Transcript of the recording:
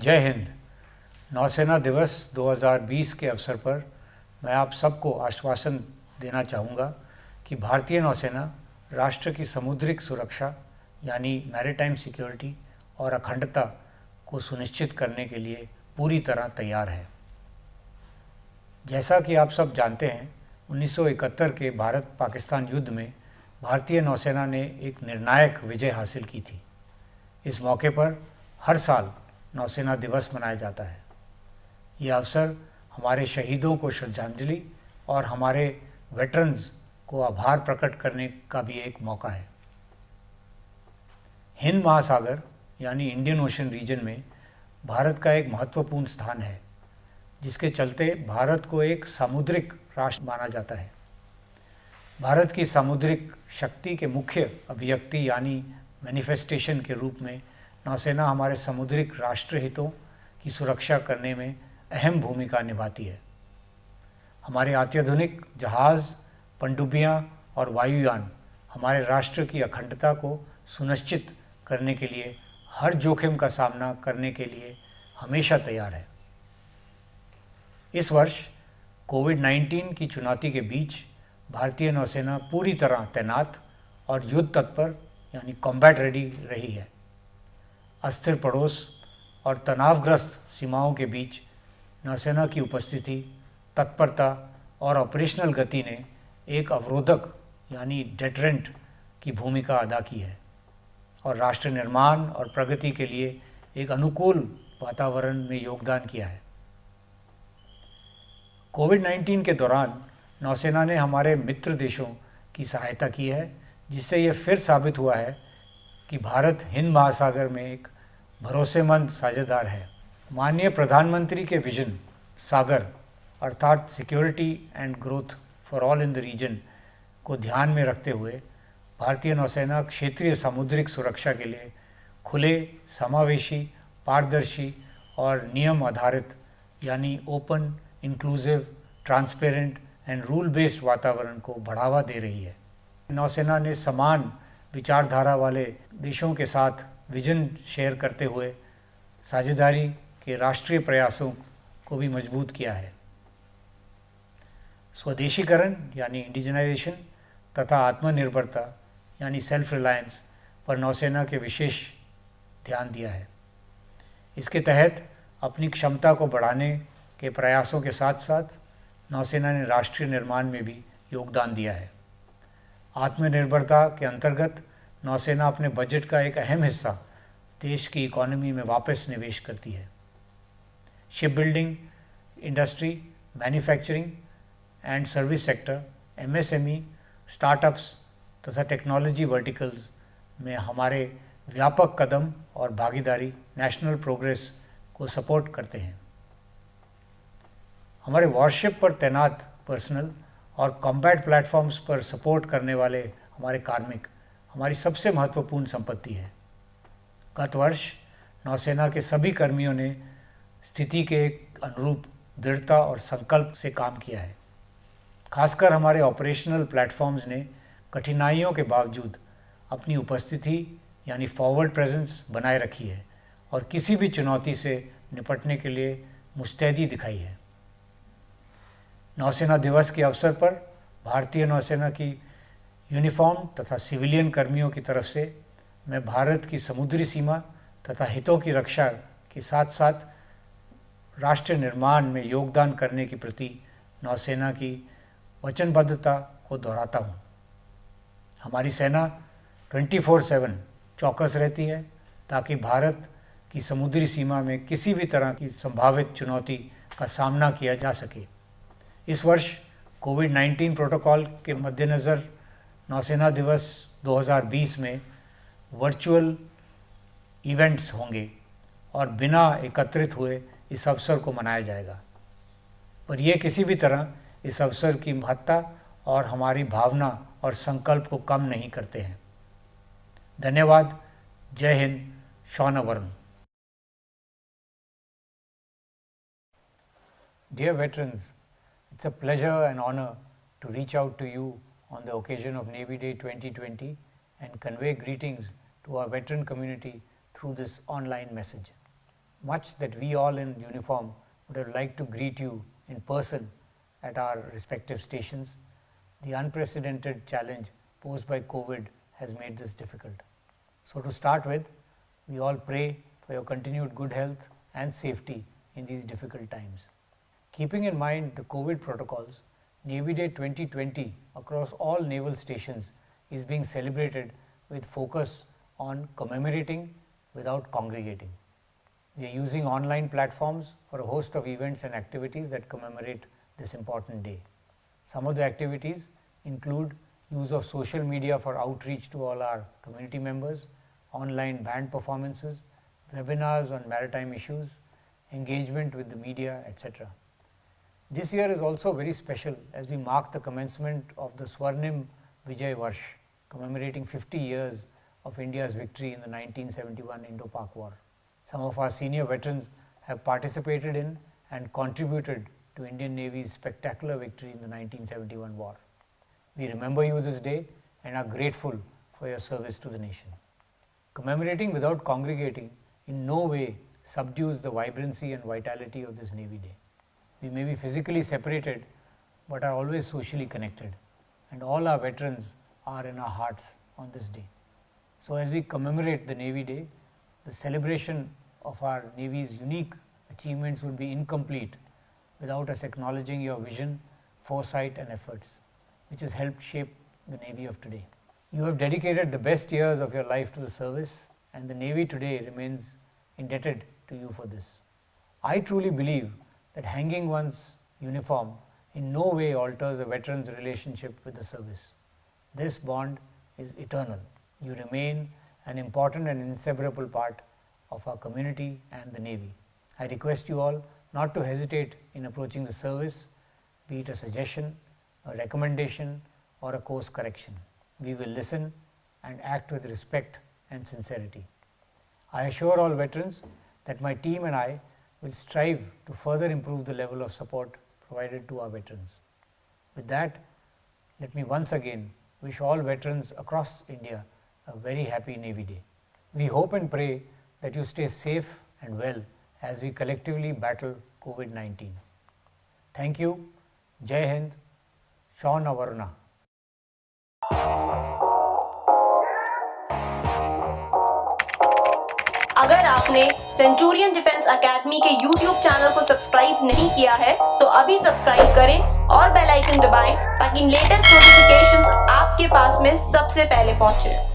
जय हिंद। नौसेना दिवस 2020 के अवसर पर मैं आप सबको आश्वासन देना चाहूँगा कि भारतीय नौसेना राष्ट्र की समुद्रिक सुरक्षा यानी मैरीटाइम सिक्योरिटी और अखंडता को सुनिश्चित करने के लिए पूरी तरह तैयार है। जैसा कि आप सब जानते हैं, 1971 के भारत पाकिस्तान युद्ध में भारतीय नौसेना ने एक निर्णायक विजय हासिल की थी। इस मौके पर हर साल नौसेना दिवस मनाया जाता है। यह अवसर हमारे शहीदों को श्रद्धांजलि और हमारे वेटरन्स को आभार प्रकट करने का भी एक मौका है। हिंद महासागर यानी इंडियन ओशन रीजन में भारत का एक महत्वपूर्ण स्थान है, जिसके चलते भारत को एक सामुद्रिक राष्ट्र माना जाता है। भारत की सामुद्रिक शक्ति के मुख्य अभिव्यक्ति यानी मैनिफेस्टेशन के रूप में नौसेना हमारे सामुद्रिक राष्ट्र हितों की सुरक्षा करने में अहम भूमिका निभाती है। हमारे अत्याधुनिक जहाज़, पनडुब्बियाँ और वायुयान हमारे राष्ट्र की अखंडता को सुनिश्चित करने के लिए हर जोखिम का सामना करने के लिए हमेशा तैयार है। इस वर्ष कोविड-19 की चुनौती के बीच भारतीय नौसेना पूरी तरह तैनात और युद्ध तत्पर यानी कॉम्बैट रेडी रही है। अस्थिर पड़ोस और तनावग्रस्त सीमाओं के बीच नौसेना की उपस्थिति, तत्परता और ऑपरेशनल गति ने एक अवरोधक यानी डेटरेंट की भूमिका अदा की है और राष्ट्र निर्माण और प्रगति के लिए एक अनुकूल वातावरण में योगदान किया है। कोविड-19 के दौरान नौसेना ने हमारे मित्र देशों की सहायता की है, जिससे यह फिर साबित हुआ है कि भारत हिंद महासागर में एक भरोसेमंद साझेदार है। माननीय प्रधानमंत्री के विजन सागर अर्थात security and growth for all in the region को ध्यान में रखते हुए भारतीय नौसेना क्षेत्रीय सामुद्रिक सुरक्षा के लिए खुले, समावेशी, पारदर्शी और नियम आधारित यानी open, inclusive, transparent and rule based वातावरण को बढ़ावा दे रही है। नौसेना ने समान विचारधारा वाले देशों के साथ विजन शेयर करते हुए साझेदारी के राष्ट्रीय प्रयासों को भी मजबूत किया है। स्वदेशीकरण यानी इंडिजनाइजेशन तथा आत्मनिर्भरता यानी सेल्फ रिलायंस पर नौसेना के विशेष ध्यान दिया है। इसके तहत अपनी क्षमता को बढ़ाने के प्रयासों के साथ साथ नौसेना ने राष्ट्रीय निर्माण में भी योगदान दिया है। आत्मनिर्भरता के अंतर्गत नौसेना अपने बजट का एक अहम हिस्सा देश की इकोनॉमी में वापस निवेश करती है। Ship building industry, manufacturing and service sector, MSME, startups तथा टेक्नोलॉजी वर्टिकल्स में हमारे व्यापक कदम और भागीदारी नेशनल प्रोग्रेस को सपोर्ट करते हैं। हमारे वॉरशिप पर तैनात पर्सनल और कॉम्बैट प्लेटफॉर्म्स पर सपोर्ट करने वाले हमारे कार्मिक हमारी सबसे महत्वपूर्ण संपत्ति है। गत वर्ष नौसेना के सभी कर्मियों ने स्थिति के अनुरूप दृढ़ता और संकल्प से काम किया है। खासकर हमारे ऑपरेशनल प्लेटफॉर्म्स ने कठिनाइयों के बावजूद अपनी उपस्थिति यानी फॉरवर्ड प्रेजेंस बनाए रखी है और किसी भी चुनौती से निपटने के लिए मुस्तैदी दिखाई है। नौसेना दिवस के अवसर पर भारतीय नौसेना की यूनिफॉर्म तथा सिविलियन कर्मियों की तरफ से मैं भारत की समुद्री सीमा तथा हितों की रक्षा के साथ साथ राष्ट्र निर्माण में योगदान करने के प्रति नौसेना की वचनबद्धता को दोहराता हूँ। हमारी सेना 24/7 चौकस रहती है ताकि भारत की समुद्री सीमा में किसी भी तरह की संभावित चुनौती का सामना किया जा सके। इस वर्ष कोविड-19 प्रोटोकॉल के मद्देनज़र नौसेना दिवस 2020 में वर्चुअल इवेंट्स होंगे और बिना एकत्रित हुए इस अवसर को मनाया जाएगा, पर यह किसी भी तरह इस अवसर की महत्ता और हमारी भावना और संकल्प को कम नहीं करते हैं। धन्यवाद। जय Hind. शौन Varun. Dear veterans, it's a pleasure and honor to reach out to you on the occasion of Navy Day 2020 and convey greetings to our veteran community through this online message. much that we all in uniform would have liked to greet you in person at our respective stations, the unprecedented challenge posed by COVID has made this difficult. So to start with, we all pray for your continued good health and safety in these difficult times. Keeping in mind the COVID protocols, Navy Day 2020 across all naval stations is being celebrated with focus on commemorating without congregating. We are using online platforms for a host of events and activities that commemorate this important day. Some of the activities include use of social media for outreach to all our community members, online band performances, webinars on maritime issues, engagement with the media, etc. This year is also very special as we mark the commencement of the Swarnim Vijay Varsh, commemorating 50 years of India's victory in the 1971 Indo-Pak War. Some of our senior veterans have participated in and contributed to Indian Navy's spectacular victory in the 1971 war. We remember you this day and are grateful for your service to the nation. Commemorating without congregating in no way subdues the vibrancy and vitality of this Navy Day. We may be physically separated but are always socially connected, and all our veterans are in our hearts on this day. So as we commemorate the Navy Day, the celebration of our Navy's unique achievements would be incomplete without us acknowledging your vision, foresight and efforts, which has helped shape the Navy of today. You have dedicated the best years of your life to the service, and the Navy today remains indebted to you for this. I truly believe that hanging one's uniform in no way alters a veteran's relationship with the service. This bond is eternal. You remain an important and inseparable part of our community and the Navy. I request you all not to hesitate in approaching the service, be it a suggestion, a recommendation or a course correction. We will listen and act with respect and sincerity. I assure all veterans that my team and I will strive to further improve the level of support provided to our veterans. With that, let me once again wish all veterans across India a very happy Navy Day. We hope and pray that you stay safe and well as we collectively battle COVID-19. Thank you. Jai Hind. Sean Avaruna. अगर आपने Centurion defence academy के YouTube channel को subscribe नहीं किया है तो अभी subscribe करें और बेल आइकन दबाएं ताकि लेटेस्ट नोटिफिकेशंस आपके पास में सबसे पहले पहुंचे।